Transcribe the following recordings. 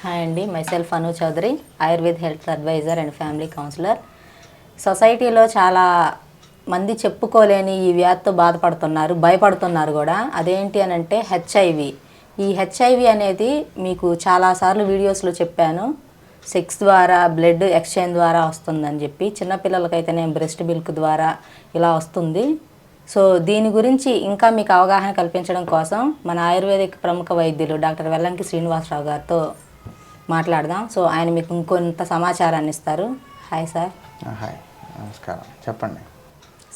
Hi అండి, myself Anu Chowdary, Ayurved health advisor and family counsellor. సొసైటీలో చాలా మంది చెప్పుకోలేని ఈ వ్యాధితో బాధపడుతున్నారు, భయపడుతున్నారు కూడా. అదేంటి అని అంటే హెచ్ఐవి. ఈ హెచ్ఐవి అనేది మీకు చాలాసార్లు వీడియోస్లో చెప్పాను. సెక్స్ ద్వారా, బ్లడ్ ఎక్స్చేంజ్ ద్వారా వస్తుందని చెప్పి. చిన్నపిల్లలకైతేనే బ్రెస్ట్ మిల్క్ ద్వారా ఇలా వస్తుంది. సో దీని గురించి ఇంకా మీకు అవగాహన కల్పించడం కోసం మన ఆయుర్వేదిక్ ప్రముఖ వైద్యులు డాక్టర్ వెల్లంకి శ్రీనివాసరావు గారితో మాట్లాడదాం. సో ఆయన మీకు ఇంకొంత సమాచారాన్ని ఇస్తారు. Hi sir. హాయ్, నమస్కారం. చెప్పండి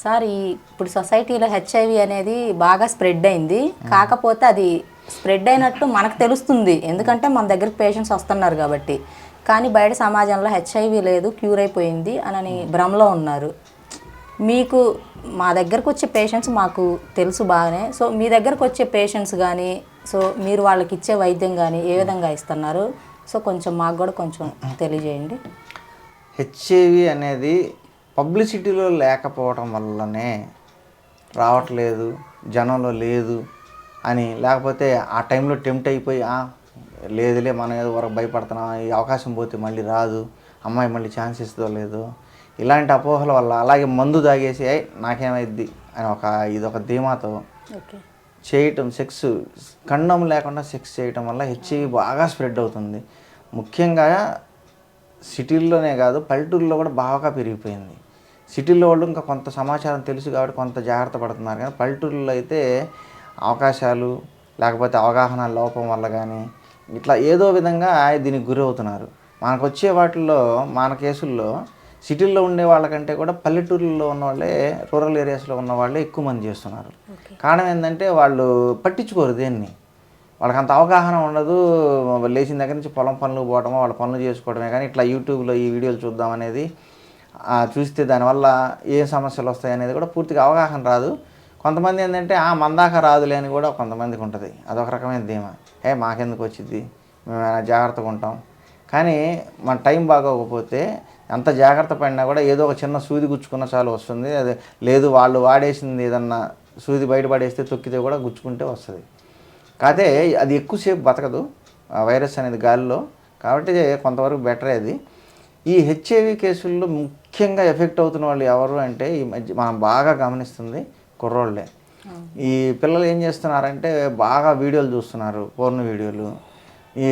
సార్. ఇప్పుడు సొసైటీలో హెచ్ఐవి అనేది బాగా స్ప్రెడ్ అయింది. కాకపోతే అది స్ప్రెడ్ అయినట్టు మనకు తెలుస్తుంది, ఎందుకంటే మన దగ్గరికి పేషెంట్స్ వస్తున్నారు కాబట్టి. కానీ బయట సమాజంలో హెచ్ఐవి లేదు, క్యూర్ అయిపోయింది అని భ్రమలో ఉన్నారు. మీకు మా దగ్గరకు వచ్చే పేషెంట్స్ మాకు తెలుసు బాగానే. సో మీ దగ్గరకు వచ్చే పేషెంట్స్ కానీ, సో మీరు వాళ్ళకి ఇచ్చే వైద్యం కానీ ఏ విధంగా ఇస్తున్నారు? సో కొంచెం మాకు కూడా కొంచెం తెలియజేయండి. హెచ్ఐవి అనేది పబ్లిసిటీలో లేకపోవడం వల్లనే రావట్లేదు, జనంలో లేదు అని, లేకపోతే ఆ టైంలో టెంప్ట్ అయిపోయి లేదులే మనం ఏదో వరకు భయపడుతున్నాం, ఈ అవకాశం పోతే మళ్ళీ రాదు, అమ్మాయి మళ్ళీ ఛాన్స్ ఇస్తుందో లేదో, ఇలాంటి అపోహల వల్ల, అలాగే మందు తాగేసి నాకేమైద్ది అని ఇదొక ధీమాతో చేయటం, సెక్స్ ఖండం లేకుండా సెక్స్ చేయటం వల్ల హెచ్ఐవి బాగా స్ప్రెడ్ అవుతుంది. ముఖ్యంగా సిటీల్లోనే కాదు, పల్లెటూరులో కూడా బాగా పెరిగిపోయింది. సిటీల్లో వాళ్ళు ఇంకా కొంత సమాచారం తెలుసు కాబట్టి కొంత జాగ్రత్త పడుతున్నారు, కానీ పల్లెటూరులో అయితే అవకాశాలు లేకపోతే అవగాహన లోపం వల్ల కానీ ఇట్లా ఏదో విధంగా దీనికి గురి అవుతున్నారు. మనకు వచ్చే వాటిల్లో, మన కేసుల్లో సిటీల్లో ఉండే వాళ్ళకంటే కూడా పల్లెటూరులో ఉన్న వాళ్ళే, రూరల్ ఏరియాస్లో ఉన్న వాళ్ళే ఎక్కువ మంది చేస్తున్నారు. కారణం ఏంటంటే వాళ్ళు పట్టించుకోరు దేన్ని, వాళ్ళకి అంత అవగాహన ఉండదు. లేచిన దగ్గర నుంచి పొలం పనులు పోవడమో, వాళ్ళ పనులు చేసుకోవడమే కానీ ఇట్లా యూట్యూబ్లో ఈ వీడియోలు చూద్దాం అనేది, చూస్తే దానివల్ల ఏ సమస్యలు వస్తాయి అనేది కూడా పూర్తిగా అవగాహన రాదు. కొంతమంది ఏంటంటే మందాక రాదులే అని కూడా కొంతమందికి ఉంటుంది. అదొక రకమైన ధీమా, మాకెందుకు వచ్చింది, మేము జాగ్రత్తగా ఉంటాం. కానీ మన టైం బాగోకపోతే ఎంత జాగ్రత్త పడినా కూడా ఏదో ఒక చిన్న సూది గుచ్చుకున్న చాలు వస్తుంది. అది లేదు, వాళ్ళు వాడేసింది ఏదన్నా సూది బయటపడేస్తే తొక్కితే కూడా గుచ్చుకుంటే వస్తుంది. కాకపోతే అది ఎక్కువసేపు బతకదు వైరస్ అనేది గాలిలో, కాబట్టి కొంతవరకు బెటరే అది. ఈ హెచ్ఐవి కేసుల్లో ముఖ్యంగా ఎఫెక్ట్ అవుతున్న వాళ్ళు ఎవరు అంటే, ఈ మధ్య మనం బాగా గమనిస్తుంది కుర్రోళ్ళే. ఈ పిల్లలు ఏం చేస్తున్నారంటే బాగా వీడియోలు చూస్తున్నారు, పోర్న్ వీడియోలు. ఈ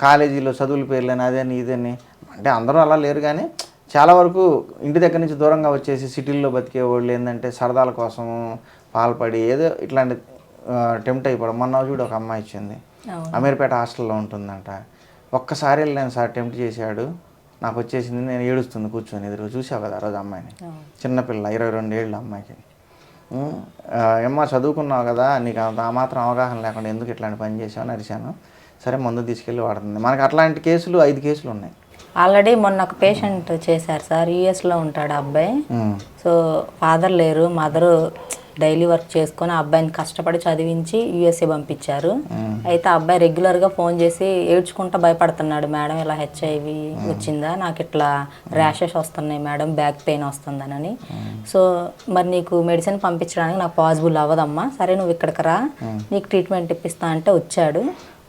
కాలేజీలో చదువుల పేర్లని అదని ఇదని, అంటే అందరూ అలా లేరు కానీ చాలా వరకు ఇంటి దగ్గర నుంచి దూరంగా వచ్చేసి సిటీల్లో బతికే వాళ్ళు ఏంటంటే సరదాల కోసం పాల్పడి ఏదో ఇట్లాంటి టెంప్ట్ అయిపోవడం. మొన్న చూడు ఒక అమ్మాయి ఇచ్చింది, అమీర్పేట హాస్టల్లో ఉంటుందంట. ఒక్కసారి వెళ్ళాను సార్, టెంప్ట్ చేశాడు, నాకు వచ్చేసింది, నేను ఏడుస్తుంది కూర్చొని ఎదురు. చూసావు కదా ఆ రోజు అమ్మాయిని, చిన్నపిల్ల 22 ఏళ్ళు అమ్మాయికి. ఏమ్మా చదువుకున్నావు కదా, నీకు ఆ మాత్రం అవగాహన లేకుండా ఎందుకు ఇట్లాంటి పని చేసావని అరిశాను. సరే మందు తీసుకెళ్ళి వాడుతుంది. మనకు అట్లాంటి కేసులు 5 కేసులు ఉన్నాయి. ఆల్రెడీ మొన్న ఒక పేషెంట్ చేశారు సార్, యూఎస్లో ఉంటాడు అబ్బాయి. సో ఫాదర్ లేరు, మదరు డైలీ వర్క్ చేసుకొని ఆ అబ్బాయిని కష్టపడి చదివించి యూఎస్ఏ పంపించారు. అయితే ఆ అబ్బాయి రెగ్యులర్గా ఫోన్ చేసి ఏడ్చుకుంటూ భయపడుతున్నాడు, మేడం ఇలా హెచ్ఐవి వచ్చిందా, నాకు ఇట్లా ర్యాషెస్ వస్తున్నాయి మేడం, బ్యాక్ పెయిన్ వస్తుందనని. సో మరి నీకు మెడిసిన్ పంపించడానికి నాకు పాసిబుల్ అవ్వదమ్మా, సరే నువ్వు ఇక్కడికి రా, నీకు ట్రీట్మెంట్ ఇప్పిస్తా అంటే వచ్చాడు.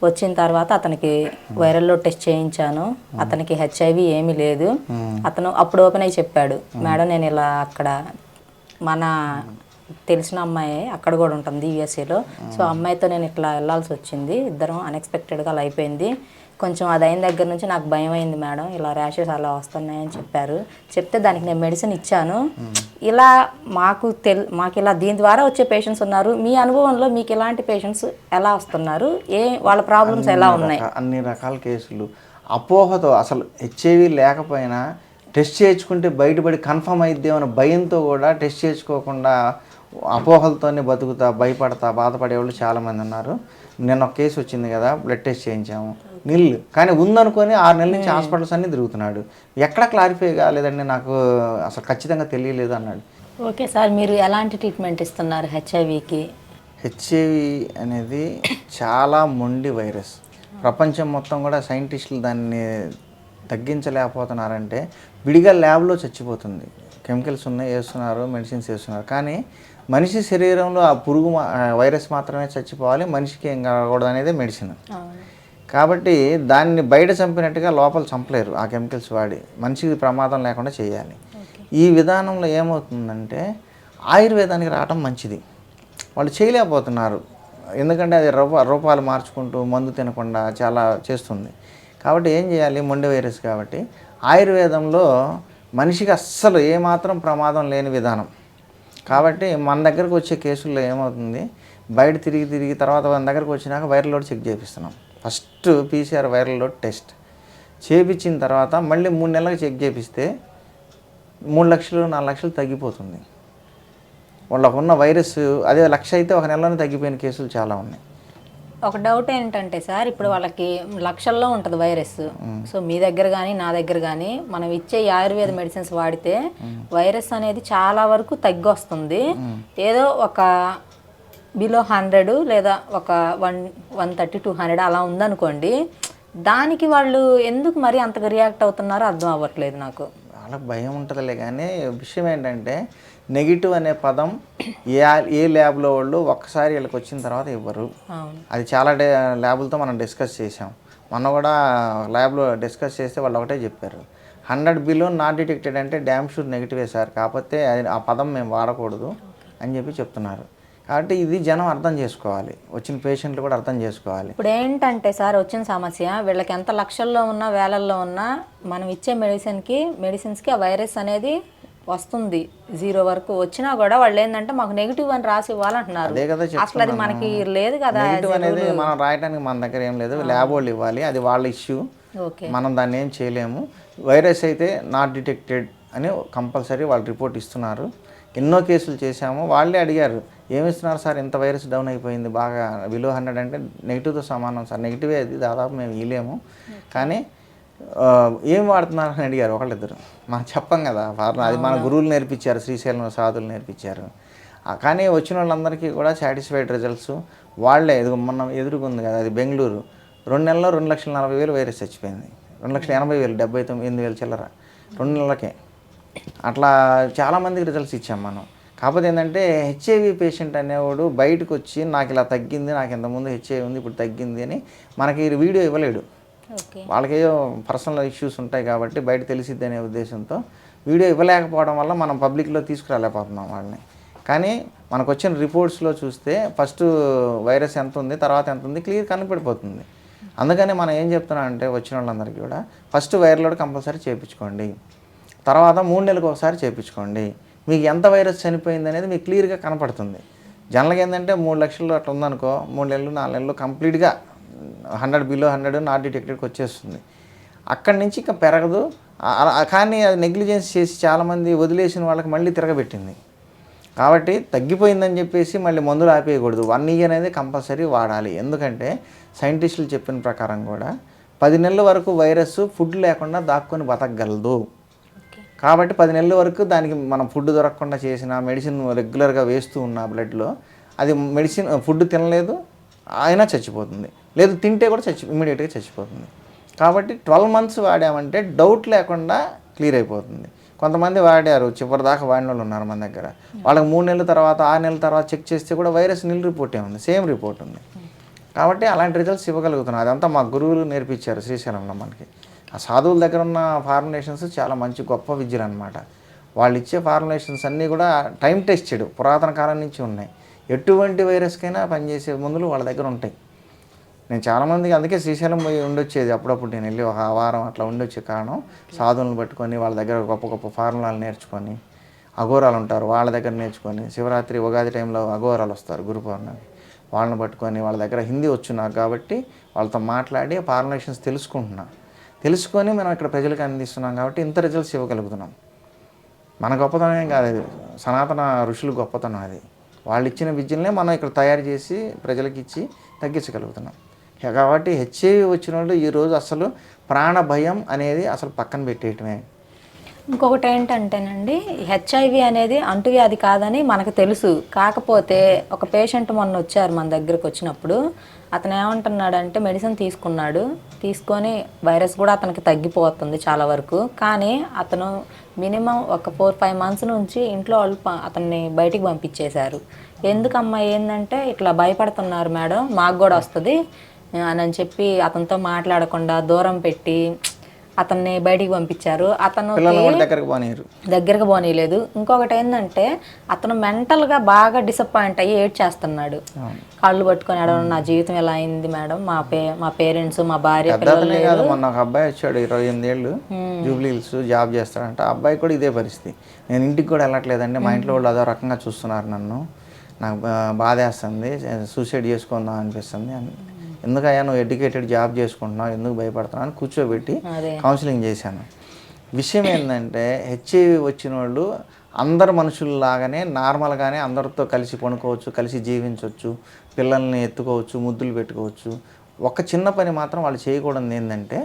వచ్చిన తర్వాత అతనికి వైరల్లో టెస్ట్ చేయించాను, అతనికి హెచ్ఐవి ఏమీ లేదు. అతను అప్పుడు ఓపెన్ అయ్యి చెప్పాడు, మేడం నేను ఇలా అక్కడ మన తెలిసిన అమ్మాయి అక్కడ కూడా ఉంటుంది యూఎస్ఏలో. సో అమ్మాయితో నేను ఇట్లా వెళ్ళాల్సి వచ్చింది, ఇద్దరం అన్ఎక్స్పెక్టెడ్గా అలా అయిపోయింది. కొంచెం అది అయిన దగ్గర నుంచి నాకు భయం అయింది మేడం, ఇలా ర్యాషెస్ అలా వస్తున్నాయని చెప్పారు. చెప్తే దానికి నేను మెడిసిన్ ఇచ్చాను. ఇలా మాకు ఇలా దీని ద్వారా వచ్చే పేషెంట్స్ ఉన్నారు. మీ అనుభవంలో మీకు ఇలాంటి పేషెంట్స్ ఎలా వస్తున్నారు, వాళ్ళ ప్రాబ్లమ్స్ ఎలా ఉన్నాయి? అన్ని రకాల కేసులు అపోహతో, అసలు హెచ్ఐవి లేకపోయినా టెస్ట్ చేయించుకుంటే బయటపడి కన్ఫర్మ్ అయిద్దేమన్న భయంతో కూడా టెస్ట్ చేయించుకోకుండా అపోహలతోనే బతుకుతా, భయపడతా, బాధపడేవాళ్ళు చాలామంది ఉన్నారు. నిన్న ఒక కేసు వచ్చింది కదా, బ్లడ్ టెస్ట్ చేయించాము, నీళ్ళు కానీ ఉందనుకొని 6 నెలల నుంచి హాస్పిటల్స్ అన్నీ తిరుగుతున్నాడు. ఎక్కడ క్లారిఫై కాలేదండి, నాకు అసలు ఖచ్చితంగా తెలియలేదు అన్నాడు. ఓకే సార్, మీరు ఎలాంటి ట్రీట్మెంట్ ఇస్తున్నారు హెచ్ఐవికి? హెచ్ఐవి అనేది చాలా మొండి వైరస్. ప్రపంచం మొత్తం కూడా సైంటిస్టులు దాన్ని తగ్గించలేకపోతున్నారంటే విడిగా ల్యాబ్లో చచ్చిపోతుంది. కెమికల్స్ ఉన్నాయి, వేస్తున్నారు, మెడిసిన్స్ వేస్తున్నారు, కానీ మనిషి శరీరంలో ఆ పురుగు వైరస్ మాత్రమే చచ్చిపోవాలి, మనిషికి ఏం కాకూడదు అనేది మెడిసిన్. కాబట్టి దాన్ని బయట చంపినట్టుగా లోపల చంపలేరు ఆ కెమికల్స్ వాడి. మనిషికి ప్రమాదం లేకుండా చేయాలి. ఈ విధానంలో ఏమవుతుందంటే ఆయుర్వేదానికి రావటం మంచిది. వాళ్ళు చేయలేకపోతున్నారు. ఎందుకంటే అది రూపాలు మార్చుకుంటూ మందు తినకుండా చాలా చేస్తుంది. కాబట్టి ఏం చేయాలి, మొండి వైరస్ కాబట్టి ఆయుర్వేదంలో మనిషికి అస్సలు ఏమాత్రం ప్రమాదం లేని విధానం. కాబట్టి మన దగ్గరకు వచ్చే కేసుల్లో ఏమవుతుంది, బయట తిరిగి తర్వాత మన దగ్గరకు వచ్చినాక వైరల్ లోడ్ చెక్ చేపిస్తున్నాం. First PCR viral load test చేపించిన తర్వాత మళ్ళీ 3 నెలలకు చెక్ చేపిస్తే 3 లక్షలు 4 లక్షలు తగ్గిపోతుంది. వాళ్ళకున్న వైరస్ అదే 1,00,000 అయితే 1 నెలలోనే తగ్గిపోయిన కేసులు చాలా ఉన్నాయి. ఒక డౌట్ ఏంటంటే సార్, ఇప్పుడు వాళ్ళకి లక్షల్లో ఉంటుంది వైరస్. సో మీ దగ్గర కానీ నా దగ్గర కానీ మనం ఇచ్చే ఈ ఆయుర్వేద మెడిసిన్స్ వాడితే వైరస్ అనేది చాలా వరకు తగ్గొస్తుంది. ఏదో ఒక బిలో 100 లేదా ఒక 130 to 100 అలా ఉందనుకోండి, దానికి వాళ్ళు ఎందుకు మరి అంతగా రియాక్ట్ అవుతున్నారో అర్థం అవ్వట్లేదు నాకు. వాళ్ళకి భయం ఉంటుందిలే. కానీ విషయం ఏంటంటే నెగిటివ్ అనే పదం ఏ ల్యాబ్లో వాళ్ళు ఒక్కసారి వీళ్ళకి వచ్చిన తర్వాత ఇవ్వరు. అది చాలా ల్యాబులతో మనం డిస్కస్ చేసాం. మొన్న కూడా ల్యాబ్లో డిస్కస్ చేస్తే వాళ్ళు ఒకటే చెప్పారు, 100 బిలో నాట్ డిటెక్టెడ్ అంటే డ్యామ్ షూర్ నెగిటివే సార్, కాకపోతే ఆ పదం మేము వాడకూడదు అని చెప్తున్నారు. కాబట్టి ఇది జనం అర్థం చేసుకోవాలి, వచ్చిన పేషెంట్లు కూడా అర్థం చేసుకోవాలి. ఇప్పుడు ఏంటంటే సార్ వచ్చిన సమస్య, వీళ్ళకి ఎంత లక్షల్లో ఉన్నా వేలల్లో ఉన్నా మనం ఇచ్చే మెడిసిన్స్కి ఆ వైరస్ అనేది వస్తుంది. 0 వరకు వచ్చినా కూడా వాళ్ళు ఏంటంటే మాకు నెగిటివ్ అని రాసి ఇవ్వాలంటున్నారు. అదే కదా, అసలు అది మనకి లేదు కదా. నెగిటివ్ అనేది మనం రాయడానికి మన దగ్గర ఏం లేదు, ల్యాబ్ వాళ్ళు ఇవ్వాలి, అది వాళ్ళ ఇష్యూ. మనం దాన్ని ఏం చేయలేము. వైరస్ అయితే నాట్ డిటెక్టెడ్ అని కంపల్సరీ వాళ్ళు రిపోర్ట్ ఇస్తున్నారు. ఎన్నో కేసులు చేశాము. వాళ్ళే అడిగారు, ఏమిస్తున్నారు సార్, ఇంత వైరస్ డౌన్ అయిపోయింది బాగా బిలో 100 అంటే నెగిటివ్తో సమానం సార్. నెగిటివే అది, దాదాపు మేము ఇవ్వలేము, కానీ ఏం వాడుతున్నారు అని అడిగారు ఒకళ్ళిద్దరు. మనం చెప్పం కదా ఫార్మా, అది మన గురువులు నేర్పించారు, శ్రీశైలం సాధువులు నేర్పించారు. కానీ వచ్చిన వాళ్ళందరికీ కూడా సాటిస్ఫైడ్ రిజల్ట్స్. వాళ్ళే మొన్న ఎదురుకుంది కదా, అది బెంగళూరు, 2 నెలల్లో 2,40,000 వైరస్ చచ్చిపోయింది. 2,80,000 79,000 చిల్లర 2 నెలలకే. అట్లా చాలామందికి రిజల్ట్స్ ఇచ్చాం మనం. కాకపోతే ఏంటంటే హెచ్ఐవి పేషెంట్ అనేవాడు బయటకు వచ్చి నాకు ఇలా తగ్గింది, నాకు ఇంతకుముందు హెచ్ఐవి ఉంది ఇప్పుడు తగ్గింది అని మనకి వీడియో ఇవ్వలేడు. వాళ్ళకేదో పర్సనల్ ఇష్యూస్ ఉంటాయి కాబట్టి బయట తెలిసిద్ది అనే ఉద్దేశంతో వీడియో ఇవ్వలేకపోవడం వల్ల మనం పబ్లిక్లో తీసుకురాలేకపోతున్నాం వాళ్ళని. కానీ మనకు వచ్చిన రిపోర్ట్స్లో చూస్తే ఫస్ట్ వైరస్ ఎంత ఉంది, తర్వాత ఎంత ఉంది క్లియర్ కనిపడిపోతుంది. అందుకని మనం ఏం చెప్తున్నాం అంటే వచ్చిన వాళ్ళందరికీ కూడా ఫస్ట్ వైరల్ లోడ్ కంపల్సరీ చేయించుకోండి, తర్వాత 3 నెలలకు ఒకసారి చేయించుకోండి. మీకు ఎంత వైరస్ చనిపోయింది అనేది మీకు క్లియర్గా కనపడుతుంది. జనరల్గా ఏంటంటే 3 లక్షలు అట్లా ఉందనుకో, 3 నెలలు 4 నెలలు కంప్లీట్గా 100 బిలో 100 నాట్ డిటెక్టెడ్కి వచ్చేస్తుంది. అక్కడి నుంచి ఇంకా పెరగదు. కానీ అది నెగ్లిజెన్స్ చేసి చాలామంది వదిలేసిన వాళ్ళకి మళ్ళీ తిరగబెట్టింది. కాబట్టి తగ్గిపోయిందని చెప్పేసి మళ్ళీ మందులు ఆపేయకూడదు. 1 ఇయర్ అనేది కంపల్సరీ వాడాలి. ఎందుకంటే సైంటిస్టులు చెప్పిన ప్రకారం కూడా 10 నెలల వరకు వైరస్ ఫుడ్ లేకుండా దాక్కొని బతకగలదు. కాబట్టి 10 నెలల వరకు దానికి మనం ఫుడ్ దొరకకుండా చేసిన మెడిసిన్ రెగ్యులర్గా వేస్తూ ఉన్న బ్లడ్లో అది ఫుడ్ తినలేదు అయినా చచ్చిపోతుంది, లేదు తింటే కూడా ఇమ్మీడియట్గా చచ్చిపోతుంది. కాబట్టి 12 మంత్స్ వాడామంటే డౌట్ లేకుండా క్లియర్ అయిపోతుంది. కొంతమంది వాడారు, చివరి దాకా వాడిన వాళ్ళు ఉన్నారు మన దగ్గర. వాళ్ళకి 3 నెలల తర్వాత 6 నెలల తర్వాత చెక్ చేస్తే కూడా వైరస్ నిల్ రిపోర్టే ఉంది, సేమ్ రిపోర్ట్ ఉంది. కాబట్టి అలాంటి రిజల్ట్స్ ఇవ్వగలుగుతున్నాం. అదంతా మా గురువులు నేర్పించారు శ్రీశైలంలో మనకి. ఆ సాధువుల దగ్గర ఉన్న ఫార్ములేషన్స్ చాలా మంచి గొప్ప విద్యలు అనమాట. వాళ్ళు ఇచ్చే ఫార్ములేషన్స్ అన్నీ కూడా టైం టెస్టెడ్, పురాతన కాలం నుంచి ఉన్నాయి. ఎటువంటి వైరస్కైనా పనిచేసే మందులు వాళ్ళ దగ్గర ఉంటాయి. నేను చాలామందికి అందుకే శ్రీశైలం పోయి ఉండొచ్చేది అప్పుడప్పుడు. నేను వెళ్ళి ఒక వారం అట్లా ఉండొచ్చే కారణం, సాధువులను పట్టుకొని వాళ్ళ దగ్గర గొప్ప గొప్ప ఫార్ములాలు నేర్చుకొని, అఘోరాలు ఉంటారు వాళ్ళ దగ్గర నేర్చుకొని, శివరాత్రి ఉగాది టైంలో అఘోరాలు వస్తారు గురు పౌర్ణమి, వాళ్ళని పట్టుకొని వాళ్ళ దగ్గర హిందీ వచ్చు నాకు కాబట్టి వాళ్ళతో మాట్లాడి ఫార్ములేషన్స్ తెలుసుకొని మనం ఇక్కడ ప్రజలకు అందిస్తున్నాం కాబట్టి ఇంత రిజల్ట్స్ ఇవ్వగలుగుతున్నాం. మన గొప్పతనం కాదు అది, సనాతన ఋషులు గొప్పతనం అది. వాళ్ళు ఇచ్చిన విద్యలనే మనం ఇక్కడ తయారు చేసి ప్రజలకు ఇచ్చి తగ్గించగలుగుతున్నాం. కాబట్టి హెచ్ఐవి వచ్చిన వాళ్ళు ఈరోజు అసలు ప్రాణ భయం అనేది అసలు పక్కన పెట్టేయటమే. ఇంకొకటి ఏంటంటేనండి, హెచ్ఐవి అనేది అంటువ్యాధి కాదని మనకు తెలుసు. కాకపోతే ఒక పేషెంట్ మొన్న వచ్చారు మన దగ్గరకు వచ్చినప్పుడు, అతను ఏమంటున్నాడంటే మెడిసిన్ తీసుకొని వైరస్ కూడా అతనికి తగ్గిపోతుంది చాలా వరకు. కానీ అతను మినిమం ఒక 4-5 మంత్స్ నుంచి ఇంట్లో వాళ్ళు అతన్ని బయటికి పంపించేశారు. ఎందుకమ్మా ఏంటంటే ఇట్లా భయపడుతున్నారు మేడం, మాకు కూడా వస్తుంది, అని చెప్పి అతనితో మాట్లాడకుండా దూరం పెట్టి అతన్ని బయటికి పంపించారు. అతను దగ్గరకు పోనీయలేదు. ఇంకొకటి ఏంటంటే అతను మెంటల్గా బాగా డిసప్పాయింట్ అయ్యి ఏడ్చేస్తున్నాడు. కాళ్ళు పట్టుకొని అడగడం, నా జీవితం ఎలా అయింది మేడం, మా పేరెంట్స్, మా భార్య, పిల్లలు. మొన్న ఒక అబ్బాయి వచ్చాడు 28 ఏళ్ళు, జూబ్లీ హిల్స్ జాబ్ చేస్తాడంట. ఆ అబ్బాయి కూడా ఇదే పరిస్థితి. నేను ఇంటికి కూడా వెళ్ళట్లేదండి, మా ఇంట్లో వాళ్ళు అదో రకంగా చూస్తున్నారు నన్ను, నాకు బాధేస్తుంది, సూసైడ్ చేసుకుందాం అనిపిస్తుంది అని. ఎందుకయ్యా నువ్వు ఎడ్యుకేటెడ్ జాబ్ చేసుకుంటున్నావు, ఎందుకు భయపడుతున్నావు అని కూర్చోబెట్టి కౌన్సిలింగ్ చేశాను. విషయం ఏంటంటే హెచ్ఐవి వచ్చిన వాళ్ళు అందరు మనుషుల్లాగానే నార్మల్గానే అందరితో కలిసి పడుకోవచ్చు, కలిసి జీవించవచ్చు, పిల్లల్ని ఎత్తుకోవచ్చు, ముద్దులు పెట్టుకోవచ్చు. ఒక చిన్న పని మాత్రం వాళ్ళు చేయకూడదు ఏంటంటే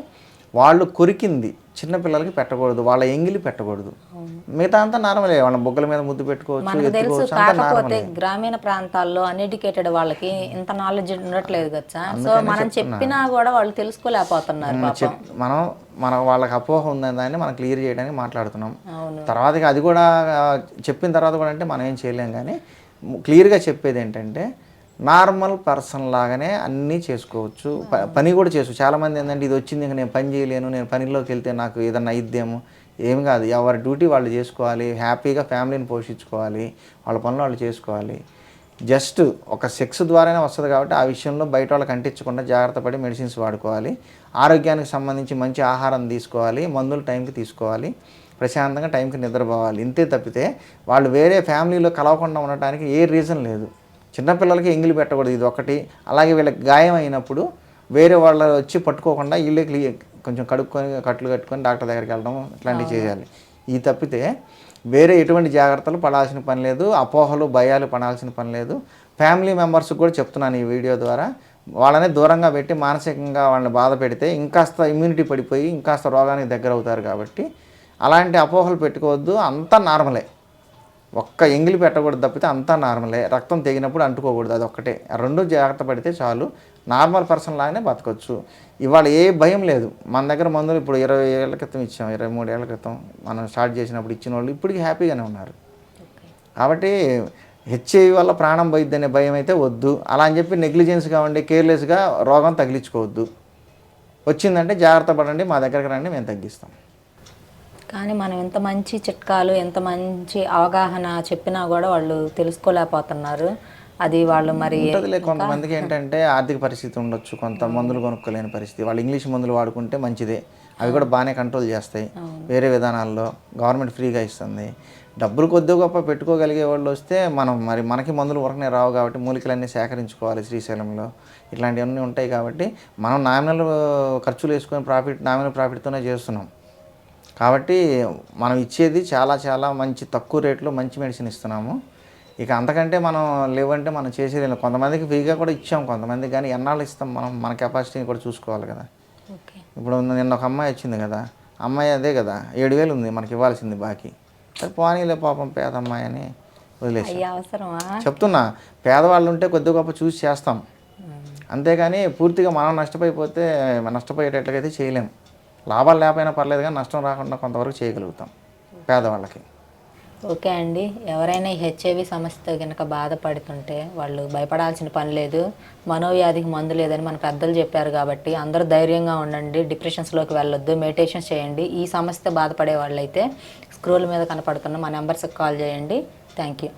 వాళ్ళు కొరికింది చిన్నపిల్లలకి పెట్టకూడదు, వాళ్ళ ఎంగిలి పెట్టకూడదు. మిగతా అంతా నార్మలే, వాళ్ళ బొగ్గల మీద ముద్దు పెట్టుకోవచ్చు, ఎత్తుకోవచ్చు. కాకపోతే గ్రామీణ ప్రాంతాల్లో అన్ఎడ్యుకేటెడ్ వాళ్ళకి ఇంత నాలెడ్జ్ ఉండట్లేదు కదా. సో మనం చెప్పినా కూడా వాళ్ళు తెలుసుకోలేకపోతున్నారు. మనం వాళ్ళకి అపోహ ఉందని దాన్ని మనం క్లియర్ చేయడానికి మాట్లాడుతున్నాం. తర్వాత అది కూడా చెప్పిన తర్వాత కూడా అంటే మనం ఏం చేయలేం. కానీ క్లియర్గా చెప్పేది ఏంటంటే నార్మల్ పర్సన్ లాగానే అన్నీ చేసుకోవచ్చు, పని కూడా చేసుకోవచ్చు. చాలామంది ఏంటంటే ఇది వచ్చింది ఇంకా నేను పని చేయలేను, నేను పనిలోకి వెళ్తే నాకు ఏదన్నా అయిద్దేమో, ఏమి కాదు. ఎవరి డ్యూటీ వాళ్ళు చేసుకోవాలి, హ్యాపీగా ఫ్యామిలీని పోషించుకోవాలి, వాళ్ళ పనులు వాళ్ళు చేసుకోవాలి. జస్ట్ ఒక సెక్స్ ద్వారానే వస్తుంది కాబట్టి ఆ విషయంలో బయట వాళ్ళకి అంటించకుండా జాగ్రత్త పడి మెడిసిన్స్ వాడుకోవాలి, ఆరోగ్యానికి సంబంధించి మంచి ఆహారం తీసుకోవాలి, మందులు టైంకి తీసుకోవాలి, ప్రశాంతంగా టైంకి నిద్రపోవాలి. ఇంతే తప్పితే వాళ్ళు వేరే ఫ్యామిలీలో కలవకుండా ఉండటానికి ఏ రీజన్ లేదు. చిన్నపిల్లలకి ఎంగిలి పెట్టకూడదు, ఇది ఒకటి. అలాగే వీళ్ళకి గాయం అయినప్పుడు వేరే వాళ్ళు వచ్చి పట్టుకోకుండా వీళ్ళే కొంచెం కడుక్కొని కట్లు కట్టుకొని డాక్టర్ దగ్గరికి వెళ్ళడం ఇట్లాంటివి చేయాలి. ఈ తప్పితే వేరే ఎటువంటి జాగ్రత్తలు పడాల్సిన పని లేదు, అపోహలు భయాలు పడాల్సిన పని లేదు. ఫ్యామిలీ మెంబర్స్కి కూడా చెప్తున్నాను ఈ వీడియో ద్వారా, వాళ్ళని దూరంగా పెట్టి మానసికంగా వాళ్ళని బాధ పెడితే ఇంకాస్త ఇమ్యూనిటీ పడిపోయి ఇంకాస్త రోగానికి దగ్గర అవుతారు. కాబట్టి అలాంటి అపోహలు పెట్టుకోవద్దు, అంతా నార్మలే. ఒక్క ఎంగిలి పెట్టకూడదు తప్పితే అంతా నార్మలే. రక్తం తెగినప్పుడు అంటుకోకూడదు, అది ఒక్కటే. రెండు జాగ్రత్త పడితే చాలు, నార్మల్ పర్సన్ లాగానే బతకొచ్చు. ఇవాళ ఏ భయం లేదు. మన దగ్గర మందులు ఇప్పుడు 20 ఏళ్ల క్రితం ఇచ్చాం, 23 ఏళ్ల క్రితం మనం స్టార్ట్ చేసినప్పుడు ఇచ్చిన వాళ్ళు ఇప్పటికీ హ్యాపీగానే ఉన్నారు. కాబట్టి హెచ్ఐవి వల్ల ప్రాణం పోయిద్దనే భయం అయితే వద్దు. అలా అని చెప్పి నెగ్లిజెన్స్గా ఉండి కేర్లెస్గా రోగం తగిలించుకోవద్దు. వచ్చిందంటే జాగ్రత్త పడండి, మా దగ్గరకు రండి, మేము తగ్గిస్తాం. కానీ మనం ఎంత మంచి చిట్కాలు, ఎంత మంచి అవగాహన చెప్పినా కూడా వాళ్ళు తెలుసుకోలేకపోతున్నారు. అది వాళ్ళు మరి ఉంటుందిలే. కొంతమందికి ఏంటంటే ఆర్థిక పరిస్థితి ఉండొచ్చు, కొంత మందులు కొనుక్కోలేని పరిస్థితి. వాళ్ళు ఇంగ్లీష్ మందులు వాడుకుంటే మంచిదే, అవి కూడా బాగానే కంట్రోల్ చేస్తాయి. వేరే విధానాల్లో గవర్నమెంట్ ఫ్రీగా ఇస్తుంది. డబ్బులు కొద్దిగా గొప్ప పెట్టుకోగలిగే వాళ్ళు వస్తే మనకి మందులు వరకునే రావు కాబట్టి మూలికలన్నీ సేకరించుకోవాలి. శ్రీశైలంలో ఇట్లాంటివన్నీ ఉంటాయి కాబట్టి మనం నామినల్ ఖర్చులు వేసుకొని నామినల్ ప్రాఫిట్తోనే చేస్తున్నాం. కాబట్టి మనం ఇచ్చేది చాలా చాలా మంచి తక్కువ రేట్లో మంచి మెడిసిన్ ఇస్తున్నాము. ఇక అంతకంటే మనం లేవంటే మనం చేసేది. కొంతమందికి ఫ్రీగా కూడా ఇచ్చాం కొంతమందికి, కానీ ఎన్నాళ్ళు ఇస్తాం మనం, మన కెపాసిటీని కూడా చూసుకోవాలి కదా. ఇప్పుడు నిన్న ఒక అమ్మాయి వచ్చింది కదా, అమ్మాయి అదే కదా 7,000 ఉంది మనకి ఇవ్వాల్సింది బాకీ. సరే పోనీలే పాపం పేద అమ్మాయి అని వదిలేసి. చెప్తున్నా, పేదవాళ్ళు ఉంటే కొద్ది గొప్ప చూసి చేస్తాం, అంతేగాని పూర్తిగా మనం నష్టపోయేటట్లయితే చేయలేం. లాభాలు లేకపోయినా పర్లేదు కానీ నష్టం రాకుండా కొంతవరకు చేయగలుగుతాం పేదవాళ్ళకి. ఓకే అండి, ఎవరైనా హెచ్ఐవి సమస్యతో కనుక బాధపడుతుంటే వాళ్ళు భయపడాల్సిన పని లేదు. మనోవ్యాధికి మందు లేదని మన పెద్దలు చెప్పారు కాబట్టి అందరూ ధైర్యంగా ఉండండి, డిప్రెషన్స్లోకి వెళ్ళొద్దు, మెడిటేషన్ చేయండి. ఈ సమస్యతో బాధపడే వాళ్ళైతే స్క్రోల్ మీద కనపడుతున్న మా నెంబర్స్కి కాల్ చేయండి. Thank you.